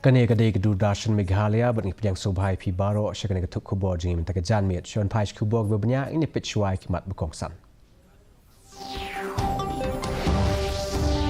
Kane kadai kedudasan Meghalaya berngi yang subhai pi baro syakane ketuk kubor jing minta kejan miat Sean Pais kubor bebanyak ini pitchuai kimat berkongsan.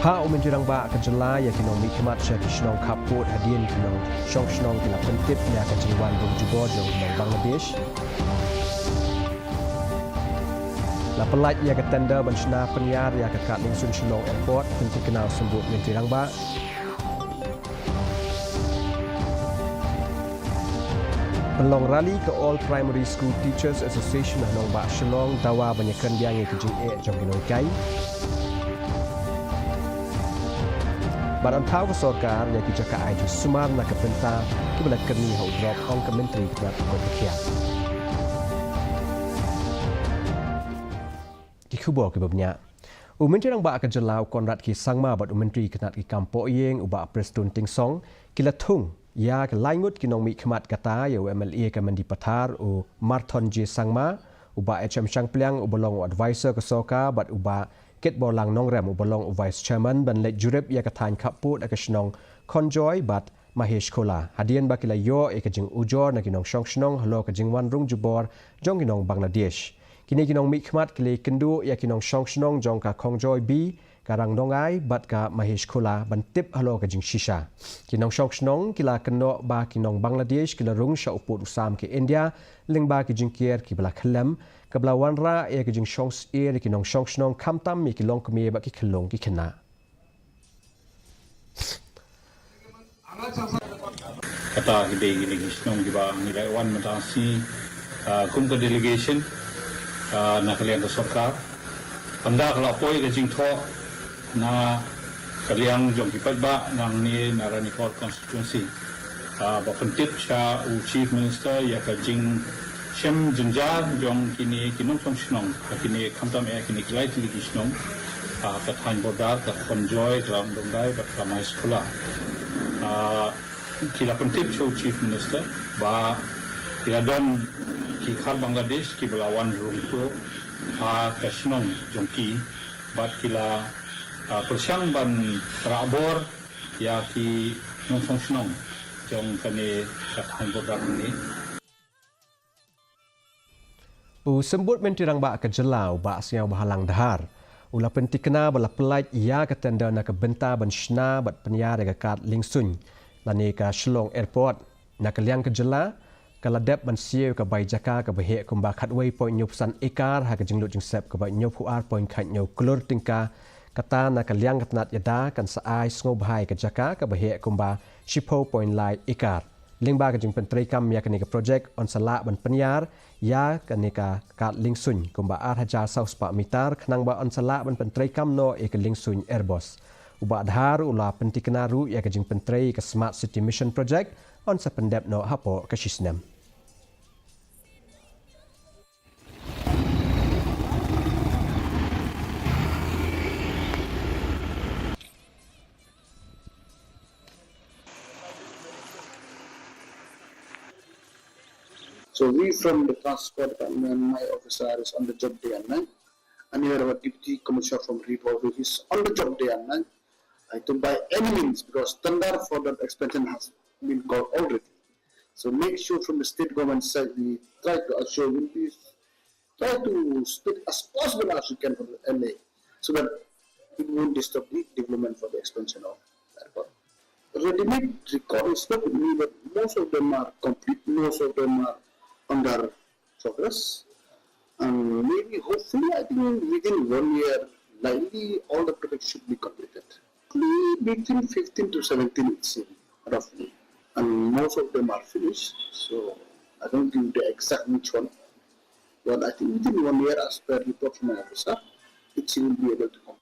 Ha umenjirang ba kejela ya kinong mikmat syaki shnong kaput hadian kinong syong shnong kila pentip ya kejingwan bung jubor jong nong Bangladesh. La pelat ya ketenda benshna penyar ya kekat lingsun shnong airport penting kenal sembut menjirang ba. Pelong rally ke All Primary School Teachers Association hanong ba Shillong dawa banyakan biang ke jing jong ginoi kai. Baran tahu ke sorkar yang kijaka aju sumar nak kepenta kibala kerni hau drop ong ke menteri kebat kotekia. Kikubor kibabnya. Umenjirang ba kejelau konrat ki sangma bat menteri kenat ki kampo yeng uba preston tingsong kila tung ya ke laingut kinong mi kemat kata ya MLA ke mendi patar u Marton J Sangma uba HM Shangpliang ubalong advisor ke soka bat uba ket bolang nongrem ubalong vice chairman ban lek jurep ya katan kaput akasnong konjoy bat Mahesh Kola hadian bakila yo ekajing ujor na kinong shongshnong halo kajing wan rung jubor jong kinong Bangladesh kini kinong mi kemat kile kendu ya kinong shongshnong jong ka konjoy b karang nongai bat ka Mahesh Kola ban tip halo kajing shisha kinong shongshnong kila keno ba kinong Bangladesh kila rung sha uput usam ke India ling ba kijing kier ki bala khlem kablawan ra ya kijing shongs e kinong shongshnong kamtam mi kilong kemi ba ki khlong ki khna kata gede delegation di ba nilai wan matasi kum ke delegation na kalian ke sorkar panda kalau poi ke jing tho na kalian jong kipat ba nang ni narani court constituency ba pentip cha u chief minister ya ka jing shem jinja jong kini kinong song snong kini kamtam ya kini klai tiligi snong ka than bodar ka konjoy ram dongdai ba kamai sekolah kila pentip cha u chief minister ba kila don ki khar Bangladesh ki belawan rumpo ka snong jong ki ba kila persiang ban rabor ya ki nong song snong jong kani kathan bodar ni u sembut mentirang ba kejelau ba siau bahalang dahar ula pentikna bala pelait ya ketenda na ke benta ban shna bat penyar ga kat lingsun lani ka Shillong airport na kaliang kejela kaladep ban sieu ka bai jaka ka behe kumba khatwei point nyupsan ekar ha ka jinglut jingsep ka bai nyupu ar point khat nyu klur tingka kata na kaliang katnat yada kan saai sngo bhai ka jaka ka behe kumba shipo point lai ekar lingba ka jing pentri kam ya ka project on sala ban penyar ya ka kat lingsun kumba ar hajar saus pa mitar khnang ba on sala ban pentri kam no e ka lingsun airbus uba dhar ula pentikna ru ya ka jing pentri ka smart city mission project on sa pendep no hapo ka shisnem. So we from the transport department, my officer is on the job day and night. And here our deputy commissioner from report is on the job day and night. To by any means, because tender for that expansion has been called already. So make sure from the state government side we try to assure will be try to speak as possible as we can for the LA, so that it won't disturb the development for the expansion of the airport. Ready-made record is not me, but most of them are complete, most of them are under progress, and maybe hopefully I think within 1 year likely all the projects should be completed. Between 15 to 17 it seems roughly, and most of them are finished, so I don't give the exact which one, but I think within 1 year as per report from my officer it will be able to complete.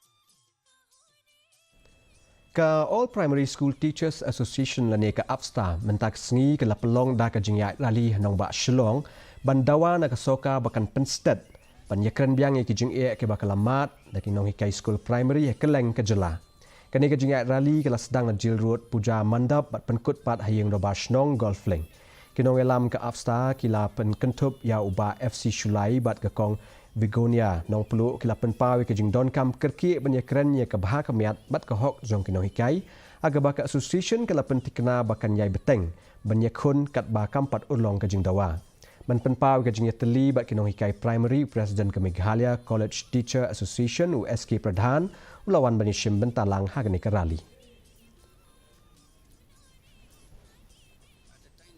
Ka All Primary School Teachers Association lani ka Upstar mentak sengi ke lapelong da ka jingyai rally nong ba Shillong bandawa na ka soka bakan pensted panyakran biang ki jing e ke bakalamat da ki nong hikai school primary ke leng ke jela kani ka jingyai rally ke la sedang na jil road puja mandap bat penkut pat hayeng do ba Shnong golf leng kinong elam ka Upstar kila pen kentup ya uba FC Shulai bat ka kong Begonia nong pelu kila penpawi ke jing don kam kerki banya keren ye ke bahak kemiat bat ke hok jong kinong hikai Aga baka association kala pentikna bakan yai beteng banyakun kat ba kampat ulong kajing dawa. Man penpau kajing yateli bat kinong hikai primary president ke Meghalaya College Teacher Association USK Pradhan ulawan banishim bentalang hagani kerali.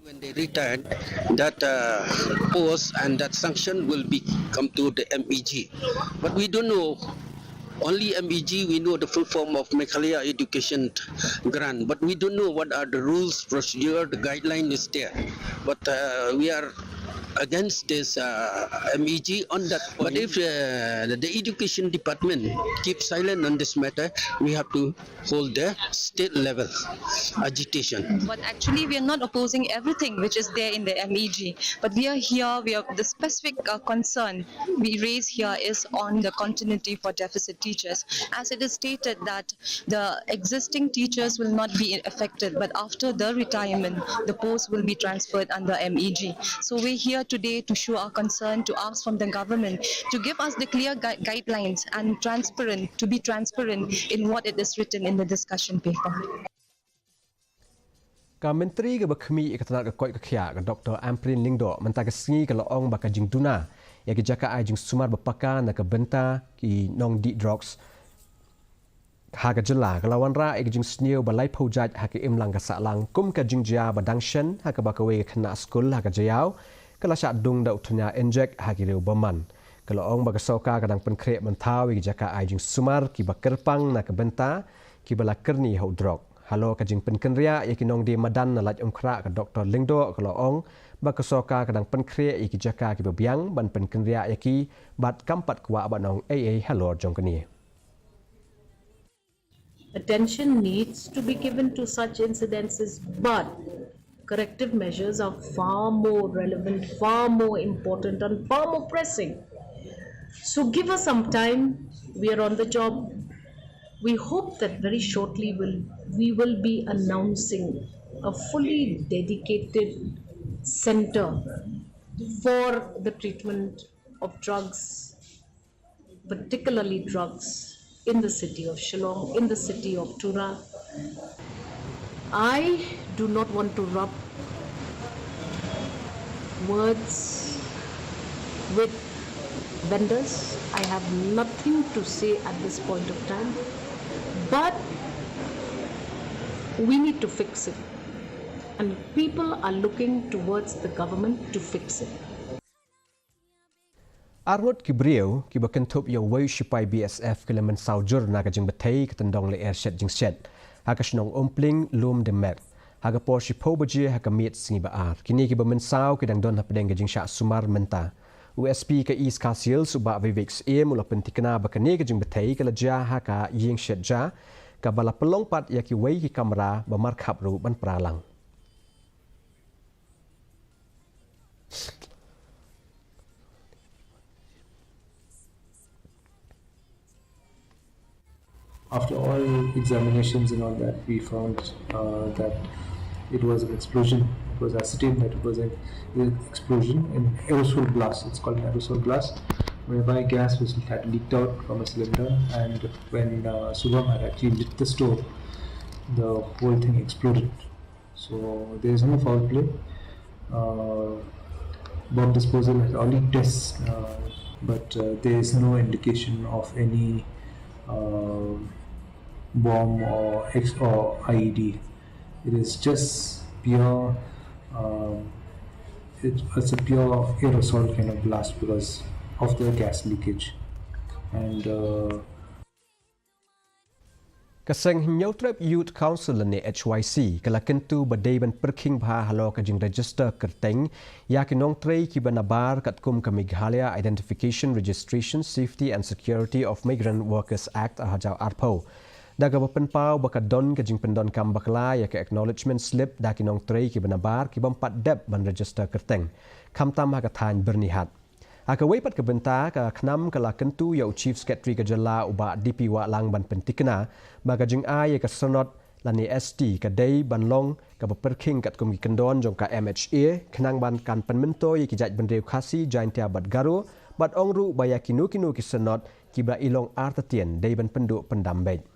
When they retired, that post and that sanction will be come to the MEG. But we don't know. Only MEG, we know the full form of Meghalaya Education Grant, but we don't know what are the rules, procedure, the guideline is there. But we are against this MEG on that. But if the education department keeps silent on this matter, we have to hold the state level agitation. But actually, we are not opposing everything which is there in the MEG. But we are here, the specific concern we raise here is on the continuity for deficit teachers. As it is stated that the existing teachers will not be affected, but after the retirement, the post will be transferred under MEG. So we're here today to show our concern, to ask from the government to give us the clear guidelines and to be transparent in what it is written in the discussion paper. Ka menteri ke bakhmi ikatanat ke koi ke khia ke Dr. Amprin Lingdo mentah ke singi ke loong baka jing tuna ya ke jaka ai jing sumar bepaka na ke benta ki nong di drugs ha ke jela ke lawan ra ke jing sneu balai phojaj ha ke imlang ke salang kum ke jing jia badang shen ha ke baka we ke khna skul ha ke jayau ke la sha dung da utunya inject ha ke reu baman ke loong baka soka kadang penkre mentau ke jaka ai jing sumar ki bakerpang na ke benta ki bala kerni ho drug halo kajing penkenria ya kinong di madan na laj umkra ka Dr. Lingdo ka loong ba kasoka kadang penkria ya ki jaka ki bebiang ban penkenria ya ki bat kampat kwa abanong AA halo jongkani. Attention needs to be given to such incidences, but corrective measures are far more relevant, far more important and far more pressing. So give us some time. We are on the job. We hope that very shortly we will be announcing a fully dedicated center for the treatment of drugs, particularly drugs in the city of Shillong, in the city of Tura. I do not want to rub words with vendors. I have nothing to say at this point of time. But we need to fix it, and people are looking towards the government to fix it. Arnot Kibrieu ki bakentup yang wei shipai BSF ke lemen saujur na ka jing betei ke tendong le air shed jing shed ha ka snong ompling lum de mer ha ka por shipo baje ha ka miet singi baar kini ki bamen sau ke dang don ha pedeng ke jing sha sumar menta USP ke East Kasil suba Vivix A mula pentikna bakane ke jing betei ke laja ha ka ying shed ja ka bala pelong pat ya ki wei ki kamera bamarkhap ru ban pralang. After all examinations and all that, we found that it was an explosion. It was ascertained that it was an explosion, an aerosol blast. It's called an aerosol blast, whereby gas had leaked out from a cylinder, and when Subham had actually lit the stove, the whole thing exploded. So there is no foul play. Bomb disposal has only tests, but there is no indication of any bomb or IED. It is just pure. It's a pure aerosol kind of blast because of the gas leakage, and Kaseng hinyau trap Youth Council ni HYC kala kentu badai ban perking bha halo ka jing register kerteng ya kinong trei ki banabar kat kum ka Meghalaya Identification Registration Safety and Security of Migrant Workers Act ahajau arpo daga penpau baka don ka jing pendon kam bakla ya ka acknowledgement slip da kinong trei ki banabar ki bampat dep ban register kerteng kam tam ha ka than bernihat Aka weipat ke benta ka khnam kala kentu ya Chief Secretary ke jala uba DP wa lang ban pentikna baga jing ai ka sonot lani ST ka dei ban long ka perking kat kum kendon jong ka MHA khnang ban kan penmento ye ki jaj ban reu KHASI jaintia bat garo bat ongru baya kinu ki sonot ki ba ilong artatien dei ban penduk pendambej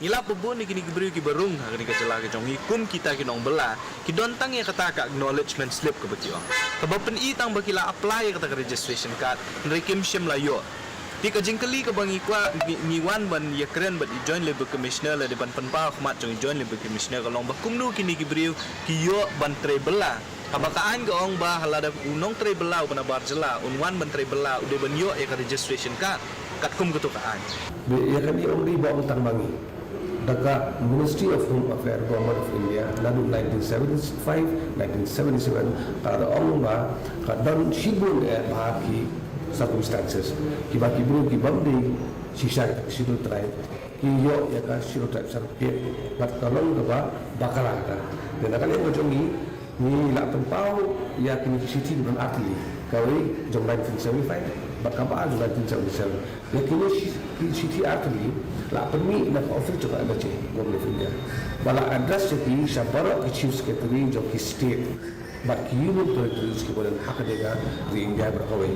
Ngila pebun ni kini kiberi ki berung kini kejala ke jongi kum kita ki nong bela ki dontang ya kata ka acknowledgement slip ke beki ong. Kabapen i tang baki la apply kata ka registration card nrekim shim la yo. Pi ka jingkeli ke bangi kwa ngiwan ban ya keren ban i join labor commissioner la depan penpa khmat jong join labor commissioner kalong bakum nu kini kiberi ki yo ban tre bela. Kabakaan ke ong ba halada unong tre bela bana bar jela unwan ban tre bela ude ban yo ya ka registration card kat kum ketukaan. Ya kami ong ri ba tang bangi. Dekat Ministry of Home Affairs Government of India lalu 1975 1977 kalau orang ba kadang sibuk bahagi circumstances kiba kibru kibam di sisa situ tribe kiyo ya ka situ tribe sarpet bat kalau ba bakalan ka dan akan yang macam ni la tempau ya kini city di atli kawai jom 1975 bat kapa 1977 ya kini city atli la permi na office juga ada je government of India bala address ki sabara ki chief secretary jo ki state but ki union territories ki bolen hak dega di India berkawai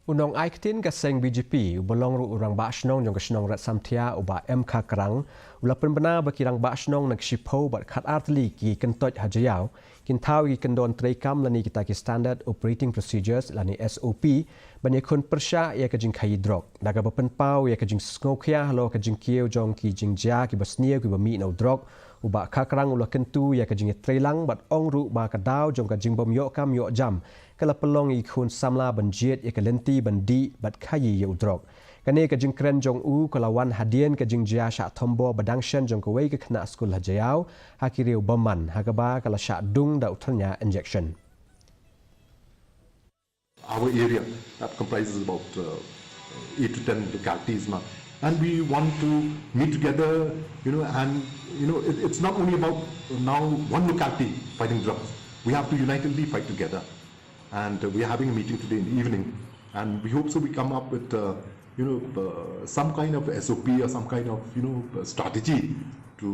Unong Aiktin ka seng BJP ubolong ru urang ba snong jong ka snong rat samthia uba MK Krang ula penbena bakirang ba snong nak shipo bat khat artli ki kentoj hajayau kin thau ki kendon treikam lani kita ki standard operating procedures lani SOP bani khun persha ya ka jing khai drog daga bapen pau ya ka jing skokhia halo ka jing kieu jong ki jing ja ki basnia ki bami no drog uba khakrang ula kentu ya ka jing treilang bat ong ru ba ka daw jong ka jing bom yo kam yo jam kala pelong i khun samla banjiet ya ka lenti bandi bat khayi yo drog kane ka jing kren jong u kalawan hadien ka jing ja sha thombo badang shen jong ka wei ka khna skul hajayau hakiriu baman hakaba kala sha dung da uthanya injection our area that comprises about 8 to 10 localities now, and we want to meet together, and it's not only about now one locality fighting drugs. We have to unitedly fight together, and we are having a meeting today in the evening, and we hope so we come up with some kind of SOP or some kind of strategy to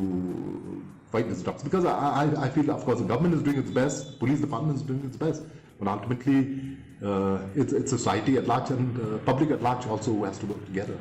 fight these drugs, because I feel, of course, the government is doing its best, police department is doing its best, but ultimately it's society at large and public at large also has to work together.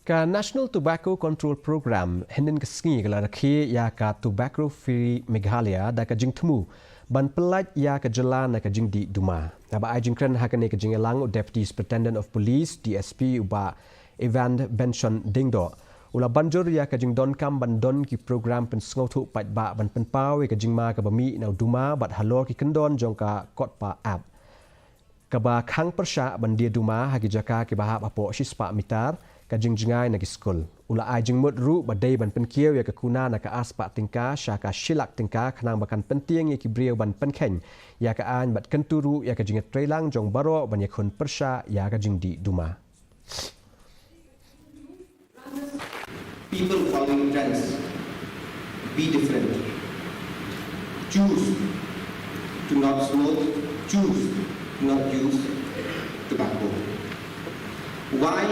Ka National Tobacco Control Program hinin kesengi kala rakhi ya ka tobacco free Meghalaya da ka jing thmu ban pelat ya ka jalan ka jing di duma aba ajing kren hakane ka jing elang Deputy Superintendent of Police DSP uba Evan Benson Dingdo ula banjur ya ka jing don kam ban don ki program pen sngo thu pat ba ban pen pau ka jing ma ka bami na duma bat halor ki kendon jong ka kot pa app ka ba khang persha ban dia duma hagi jaka ki bahap apo shispa mitar ka jing jingai na ki skul ula ai jing mut ru badai ban pen kieu ya ka kuna na ka aspa tingka sha ka shilak tingka khnang bakan penting ya ki brieu ban pen khen ya ka an bat kenturu ya ka jing trailang jong baro ban ya khun persha ya ka jing di duma. People following trends, be different. Choose to not smoke, choose to not use tobacco. Why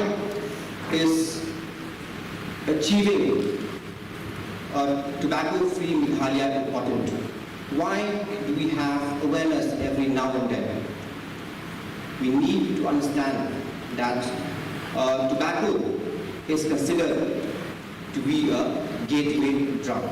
is achieving a tobacco-free Meghalaya important? Why do we have awareness every now and then? We need to understand that tobacco is considered to be a gateway drug.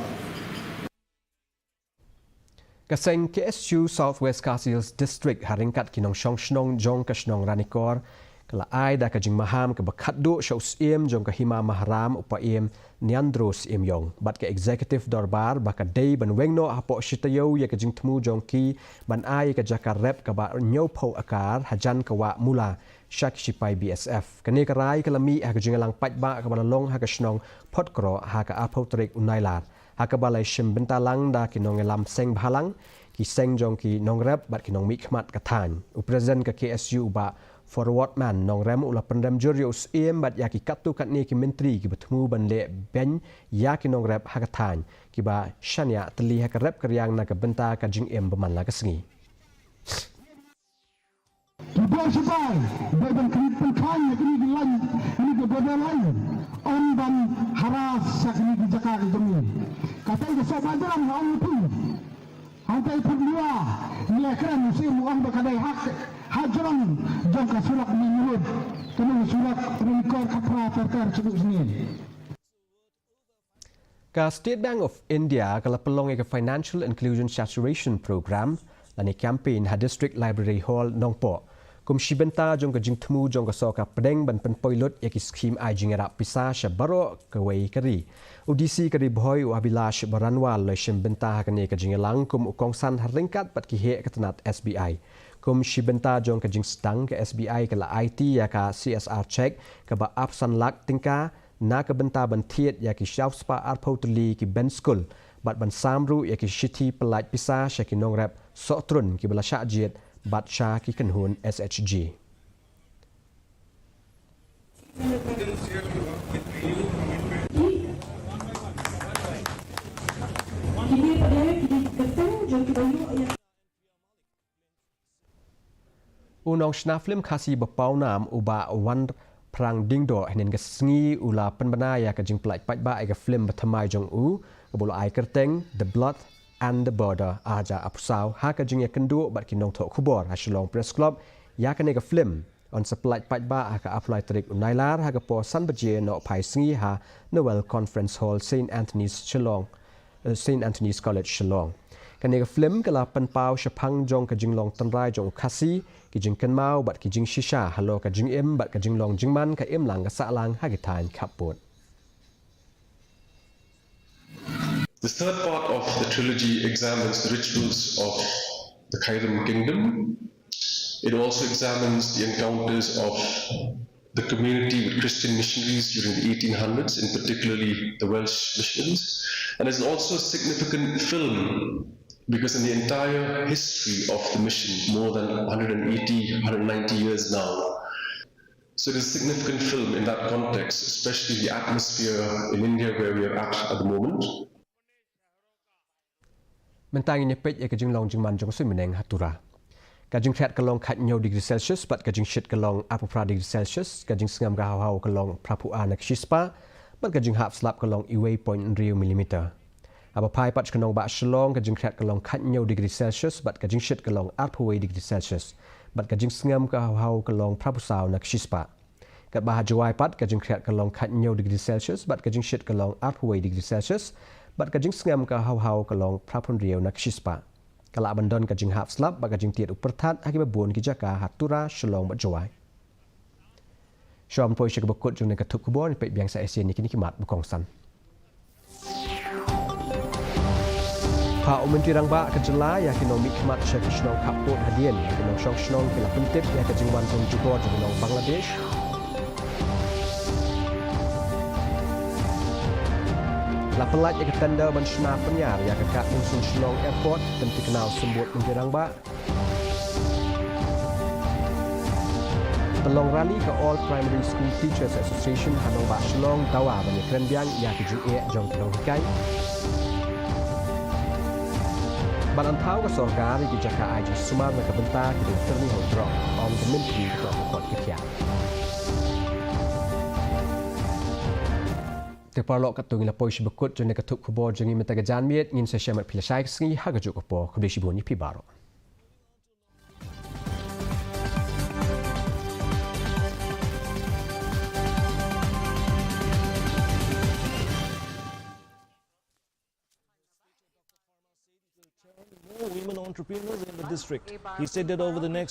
Kaseng KSU Southwest KHASI District haringkat kinong snong jong ka snong ranikor kala ai da ka jing maham ka bakhat do shaus em jong ka hima mahram upa em Neandros em yong bat ka executive dorbar ba ka dei ban wengno apo shitayo ya ka jing thmu jong ki ban ai ka jakar rep ka ba nyo pho akar hajan ka wa mula shak shipai BSF kani ka rai ka lami ha ka jing lang pat ba ka balong ha ka snong potkro ha ka apho trek unailar ha ka balai shim bentalang da kinong lam seng bhalang ki seng jong ki nong rep bat kinong mi khmat ka than u present ka KSU ba forward man nong rem ula pendam jurius em bat yaki katu kat ni ki menteri ki bertemu ban le ben yaki nong rep hakatan ki ba shania teli hak rep keryang na ka benta ka jing em beman la kesengi Tiba sipai badan kripen kan ni dilan ni ke badan lain on ban haras sakni di Jakarta demi kata itu sobadan hang pun hantai perdua ni akan musim orang berkadai hak hajaran jangka surat menyulut kemudian surat rekor kapra terkar cukup sini. Ka State Bank of India kala pelong ke Financial Inclusion Saturation Program lani campaign ha District Library Hall Nongpo. Kum shibenta jong ka jingtmu jong ka soka pedeng ban penpoilot yaki skim ai jingera pisa shabaro ke wei kari. UDC kari boy u abilash baranwal le shimbenta kane ka jingelang kum ukongsan haringkat pat ki he ketenat SBI. Kum shibenta jong ka jing stang ke SBI kala IT ya ka CSR check ka ba apsan lak tingka na ka benta ban thiet ya ki shauf spa arpotli ki ben school bat ban samru ya ki shiti pelaj pisa shaki nong rap sotrun ki bala shajiet bat sha ki kanhun SHG. Unong snaflim KHASI bapau nam uba wan prang dingdo henin ke sngi ula penbana ya ke jing pelaj pat ba ke film bathamai jong u ke bolo ai kerteng The Blood and the Border aja apsau ha ke jing ya kendu bat kinong thok khubor ha Shillong Press Club ya ke ne ke film on sepelaj pat ba ha ke apply trik unailar ha ke po san baje no pai sngi ha Noel Conference Hall St Anthony's Shillong St Anthony's College Shillong kan ne ke film kala pen pau shapang jong ke jing long tanrai jong KHASI ki jing ken mau bat ki jing shisha halo ka jing em bat ka jing long jing man ka em lang ka sa lang ha ki tan kapot. The third part of the trilogy examines the rituals of the Kairum kingdom. It also examines the encounters of the community with Christian missionaries during the 1800s, in particularly the Welsh missionaries. And it's also a significant film because in the entire history of the mission, more than 180, 190 years now. So it is a significant film in that context, especially the atmosphere in India where we are at the moment. Mentang ini pej ke jing long jing man jong sui meneng hatura. Ka jing khat ka long khat nyau degree Celsius bat ka jing shit ka long apra degree Celsius ka jing sngam ka hau ka long prapu ana kispa bat ka jing hap slap ka long iway point riu millimeter. Aba pai pat kanong ba Shillong ka jing khat ka long khat nyau degree Celsius bat ka jing shit ka long apra degree Celsius bat ka jing sngam ka hau ka long prapu sau na kispa. Ka ba jawai pat ka jing khat ka long khat nyau degree Celsius bat ka jing shit ka long apra degree Celsius bat ka jing sngam ka hau ka long prapun riu na kispa. Kala abandon ka jing hap slap ba ka jing tiet upertat akibat bun ki jaka hatura Shillong ba jawai. Syam poi syek bakut jung ne ka thuk kubor ni pe biang sa Asia ni kini kimat bukong san. Pa Menteri Rangba ke jela ya kinomi kimat syek Shillong kapot hadian kinong syong Shillong kila pentip ya ka jing wan jung jubor jung Bangladesh. La pelat ya ke tanda ban shna penyar ya ke kat musun Shillong Airport tentu kenal sembut Menteri Rangba. Telong rally ke All Primary School Teachers Association Hanong Ba Shillong tawa ban keren biang ya ke ju e jong telong kai. Ban antau ke sorgar ki jaka aji sumar na ke benta ki terni ho drop on the Menteri ke kot ke kia. Terparlok katung ila poi shibakut jone katuk kubor jengi metaga janmiet ngin sa shamat pila syai sengi haga juk po kubli shibun ni pibaro. Women entrepreneurs in the district. He said that over the next